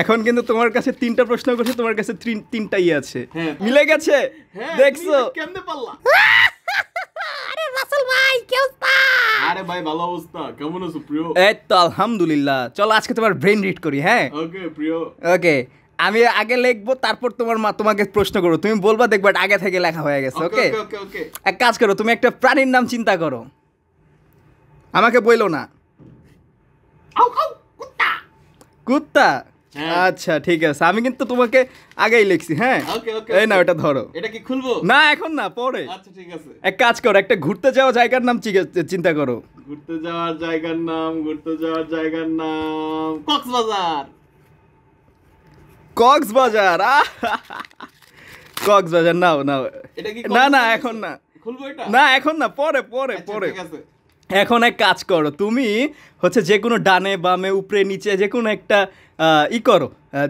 এখন কিন্তু তোমার কাছে তিনটা প্রশ্ন করছি, তোমার কাছে তিনটাই আছে। হ্যাঁ। মিলে গেছে? দেখছো কেমনে পারলা? আরে রাসেল ভাই কি অবস্থা? আরে ভাই ভালো অবস্থা, কেমন আছো প্রিয়? এই তো আলহামদুলিল্লাহ। চলো আজকে তোমার ব্রেন রিড করি। হ্যাঁ ওকে প্রিয়। ওকে, আমি আগে লিখবো, তারপর তোমার মা তোমাকে প্রশ্ন করবো, তুমি বলবা, দেখবা আগে থেকে লেখা হয়ে গেছে। ওকে ওকে ওকে ওকে। এক কাজ করো, তুমি একটা প্রাণীর নাম চিন্তা করো, আমাকে বইলো না। আউ আউ কুত্তা। কুত্তা? হ্যাঁ। আচ্ছা ঠিক আছে, আমি কিন্তু তোমাকে আগেই লিখছি। হ্যাঁ ওকে ওকে। এই না, ওটা ধরো। এটা কি খুলবো? না এখন না, পরে। আচ্ছা ঠিক আছে। এক কাজ করো, একটা ঘুরতে যাওয়া জায়গার নাম চিন্তা করো। ঘুরতে যাওয়ার জায়গার নাম কক্সবাজার। কক্সবাজার? কক্সবাজার, নাও নাও। এটা কি না না কক্সবাজার? এখন না, খুলবো এটা? না এখন না, পরে পরে আচ্ছা, পরে। ঠিক আছে। এখন এক কাজ করো, তুমি হচ্ছে যে কোনো ডানে বামে উপরে নিচে যে কোনো একটা ই করো,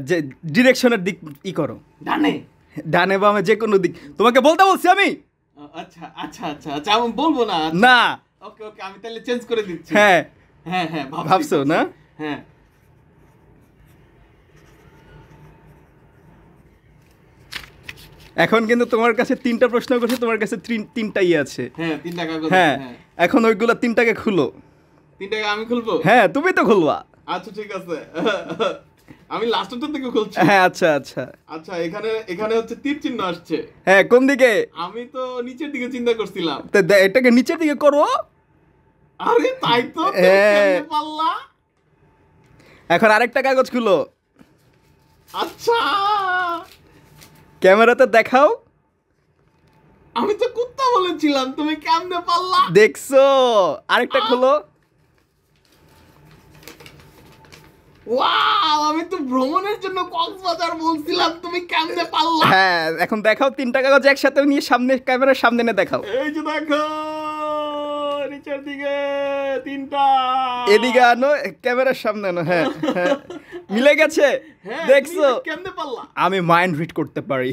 যে ডিরেকশনের দিক ই করো, ডানে। ডানে বামে যে কোনো দিক। তোমাকে বলতে বলছি আমি। আচ্ছা আচ্ছা আচ্ছা আচ্ছা, আমি বলবো না। আচ্ছা। না। ওকে ওকে, আমি তাহলে চেঞ্জ করে দিচ্ছি। হ্যাঁ হ্যাঁ হ্যাঁ, ভাবছো না? হ্যাঁ। এখন কিন্তু তোমার কাছে তিনটা প্রশ্ন করছি, তোমার কাছে তিনটাই আছে। হ্যাঁ, তিনটা কাগজ। হ্যাঁ হ্যাঁ, এখন ওইগুলো তিনটাকে খুলো। তিনটাকে আমি খুলবো? হ্যাঁ তুমি তো খুলবা। আচ্ছা ঠিক আছে। আমি লাস্টেরটা থেকে খুলছি। হ্যাঁ আচ্ছা আচ্ছা। আচ্ছা, এখানে এখানে হচ্ছে তীর চিহ্ন আসছে। হ্যাঁ কোন দিকে? আমি তো নিচের দিকে চিন্তা করছিলাম। তো এটাকে নিচের দিকে করো। আরে তাই তো, তুমি হ্যাঁ। কেমনে পারলা? এখন আরেকটা কাগজ খুলো, আচ্ছা, ক্যামেরাতে দেখাও। আমি তো কুত্তা বলেছিলাম, তুমি কেমনে পারলা? দেখছো? আরেকটা খুলো। ওয়াও, আমি তো ভ্রমণের জন্য কক্সবাজার বলছিলাম, তুমি কেমনে পারলা? হ্যাঁ এখন দেখাও, তিনটা কাগজ একসাথে নিয়ে সামনে, ক্যামেরার সামনে নিয়ে দেখাও। এই যে দেখো, নিচের দিকে তিনটা। এদিকে আনো, ক্যামেরার সামনে আনো। হ্যাঁ হ্যাঁ মিলে গেছে? হ্যাঁ, দেখছো? তুমি কেমনে পারলা? আমি মাইন্ড রিড করতে পারি।